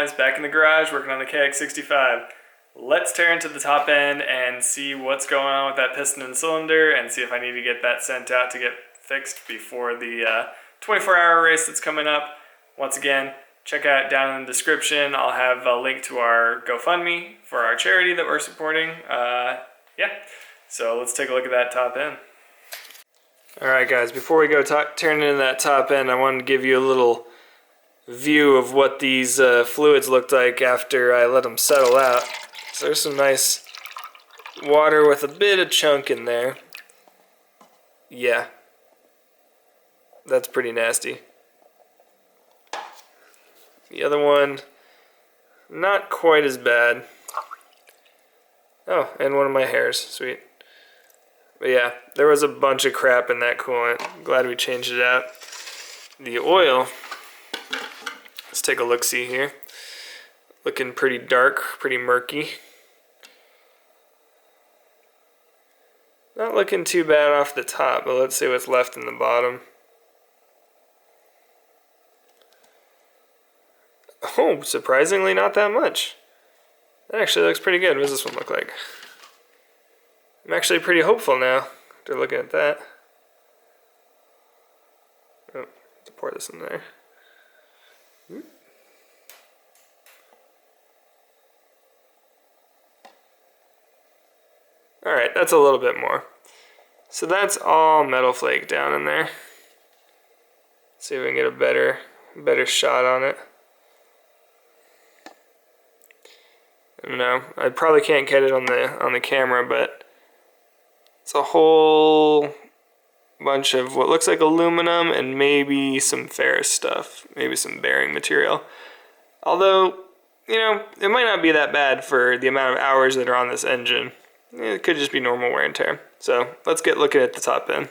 guys, back in the garage working on the KX65. Let's tear into the top end and see what's going on with that piston and cylinder and see if I need to get that sent out to get fixed before the 24-hour race that's coming up. Once again, check out down in the description. I'll have a link to our GoFundMe for our charity that we're supporting. Yeah, so let's take a look at that top end. Alright guys, before we go turn into that top end, I wanted to give you a little view of what these fluids looked like after I let them settle out. So there's some nice water with a bit of chunk in there. Yeah, that's pretty nasty. The other one, not quite as bad. Oh, and one of my hairs, sweet. But yeah, there was a bunch of crap in that coolant. Glad we changed it out. The oil, let's take a look-see here. Looking pretty dark, pretty murky. Not looking too bad off the top, but let's see what's left in the bottom. Oh, surprisingly not that much. That actually looks pretty good. What does this one look like? I'm actually pretty hopeful now after looking at that. Oh, have to pour this in there. Alright, that's a little bit more. So that's all metal flake down in there. See if we can get a better shot on it. I don't know. I probably can't get it on the camera, but it's a whole bunch of what looks like aluminum and maybe some ferrous stuff, maybe some bearing material. Although, you know, it might not be that bad for the amount of hours that are on this engine. It could just be normal wear and tear. So let's get looking at the top end.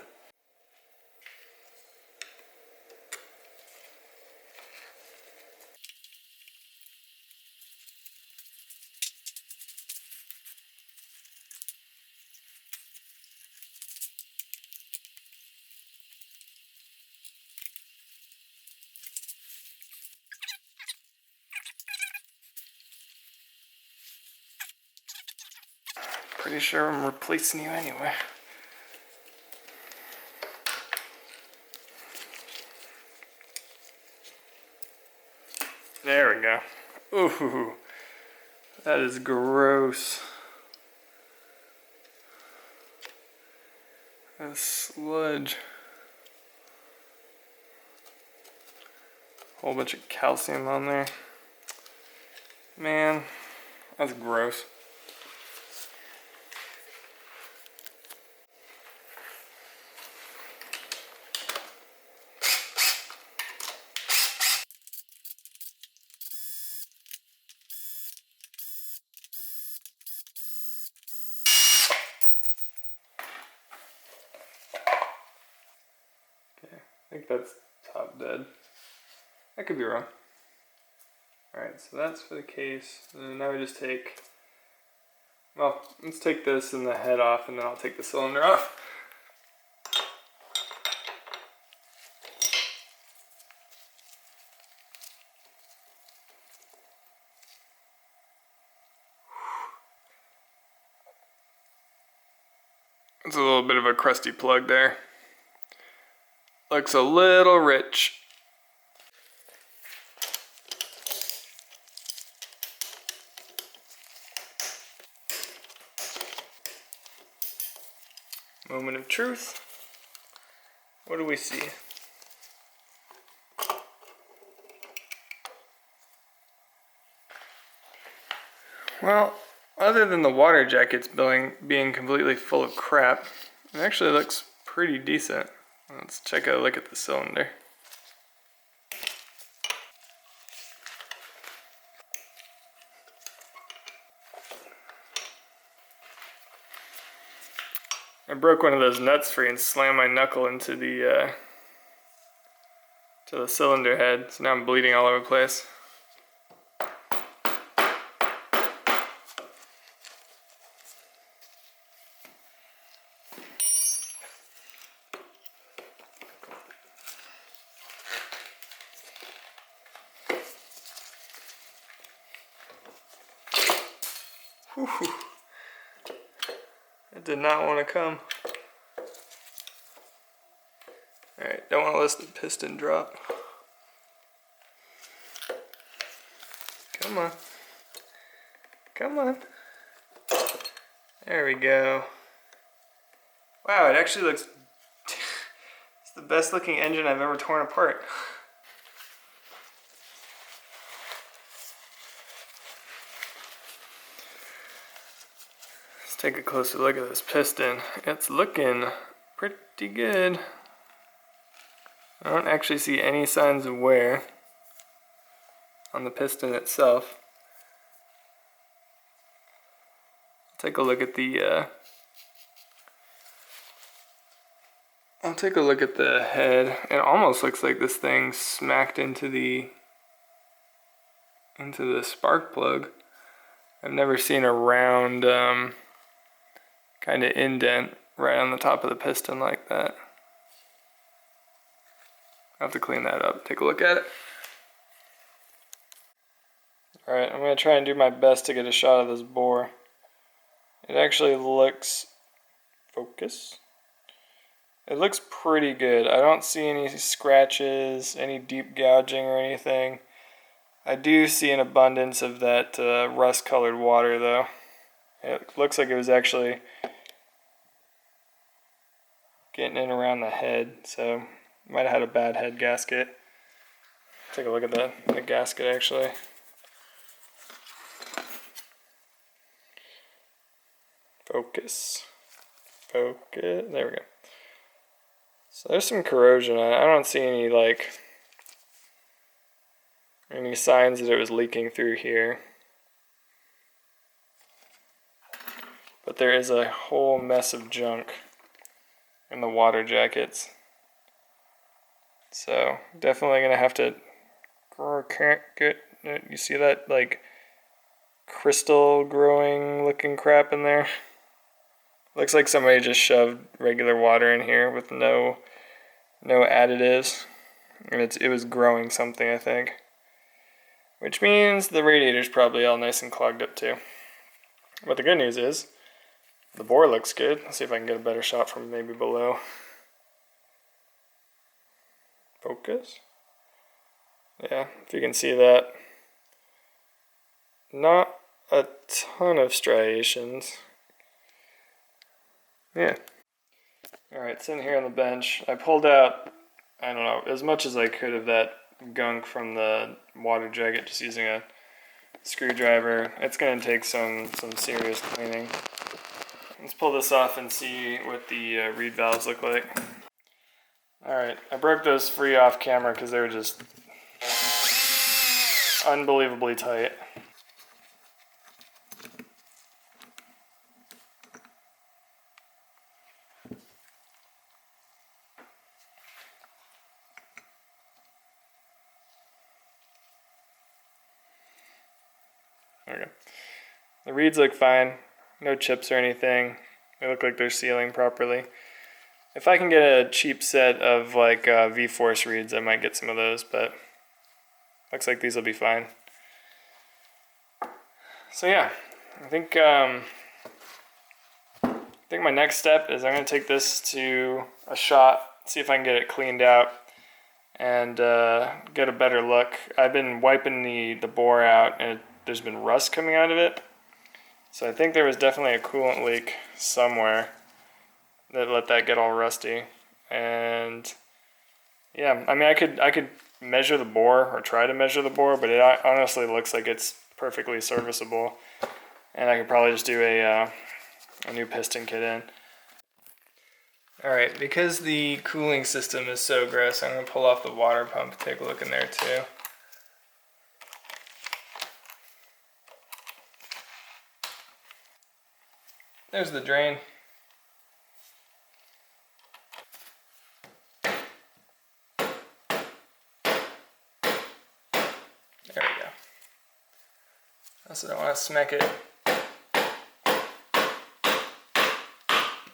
Pretty sure I'm replacing you anyway. There we go. Ooh, that is gross. That's sludge. Whole bunch of calcium on there. Man, that's gross. I think that's top dead. I could be wrong. Alright, so that's for the case. And now we just take, well, let's take this and the head off, and then I'll take the cylinder off. It's a little bit of a crusty plug there. Looks a little rich. Moment of truth. What do we see? Well, other than the water jackets being completely full of crap, it actually looks pretty decent. Let's check a look at the cylinder. I broke one of those nuts free and slammed my knuckle into the cylinder head, so now I'm bleeding all over the place. Whew. It did not want to come. Alright, don't want to let the piston drop. Come on. Come on. There we go. Wow, it actually looks... It's the best looking engine I've ever torn apart. Let's take a closer look at this piston. It's looking pretty good. I don't actually see any signs of wear on the piston itself. Take a look at the I'll take a look at the head. It almost looks like this thing smacked into the spark plug. I've never seen a round kind of indent right on the top of the piston like that. I'll have to clean that up. Take a look at it. Alright, I'm going to try and do my best to get a shot of this bore. It actually looks... Focus? It looks pretty good. I don't see any scratches, any deep gouging or anything. I do see an abundance of that rust-colored water though. It looks like it was actually getting in around the head, so might have had a bad head gasket. Take a look at the gasket actually. Focus. Focus. There we go. So there's some corrosion on it. I don't see any any signs that it was leaking through here. But there is a whole mess of junk in the water jackets. So definitely gonna have to get, you see that crystal growing looking crap in there? Looks like somebody just shoved regular water in here with no additives. And it was growing something, I think. Which means the radiator's probably all nice and clogged up too. But the good news is, the bore looks good. Let's see if I can get a better shot from maybe below. Focus. Yeah, if you can see that. Not a ton of striations. Yeah. Alright, sitting here on the bench. I pulled out, I don't know, as much as I could of that gunk from the water jacket just using a screwdriver. It's going to take some serious cleaning. Let's pull this off and see what the reed valves look like. Alright, I broke those free off camera because they were just unbelievably tight. There we go. The reeds look fine. No chips or anything. They look like they're sealing properly. If I can get a cheap set of V-Force reeds, I might get some of those, but looks like these will be fine. So yeah, I think my next step is I'm going to take this to a shop, see if I can get it cleaned out and get a better look. I've been wiping the bore out and there's been rust coming out of it. So I think there was definitely a coolant leak somewhere that let that get all rusty. And yeah, I mean I could measure the bore or try to measure the bore, but it honestly looks like it's perfectly serviceable. And I could probably just do a new piston kit in. Alright, because the cooling system is so gross, I'm going to pull off the water pump, take a look in there too. There's the drain. There we go. Also don't want to smack it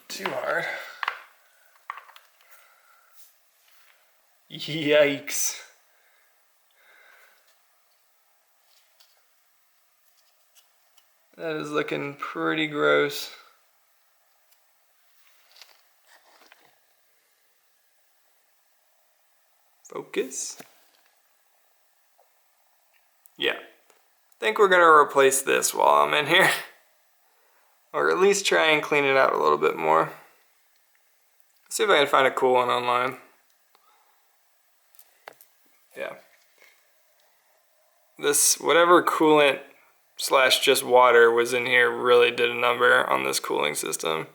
too hard. Yikes. That is looking pretty gross. Focus. Yeah. I think we're gonna replace this while I'm in here. Or at least try and clean it out a little bit more. See if I can find a cool one online. Yeah. This, whatever coolant slash just water was in here really did a number on this cooling system.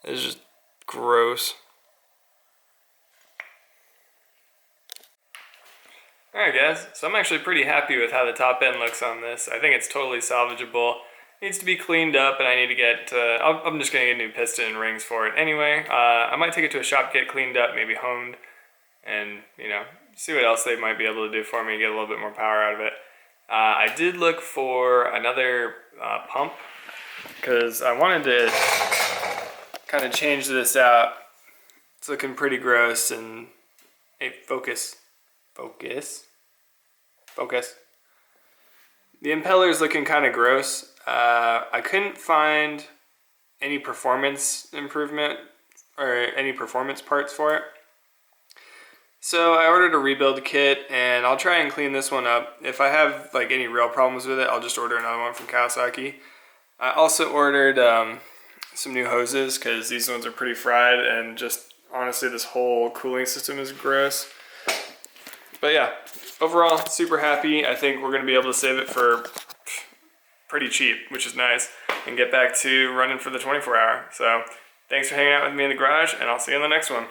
It's just gross. Alright guys, so I'm actually pretty happy with how the top end looks on this. I think it's totally salvageable. Needs to be cleaned up, and I need to get, I'm just going to get a new piston and rings for it anyway. I might take it to a shop, get it cleaned up, maybe honed, and, you know, see what else they might be able to do for me, get a little bit more power out of it. I did look for another pump, because I wanted to kind of change this out. It's looking pretty gross, and hey, focus. The impeller's looking kind of gross. I couldn't find any performance improvement or any performance parts for it. So I ordered a rebuild kit, and I'll try and clean this one up. If I have like any real problems with it, I'll just order another one from Kawasaki. I also ordered some new hoses because these ones are pretty fried, and just honestly this whole cooling system is gross. But yeah, overall super happy. I think we're going to be able to save it for pretty cheap, which is nice, and get back to running for the 24 hour. So thanks for hanging out with me in the garage, and I'll see you in the next one.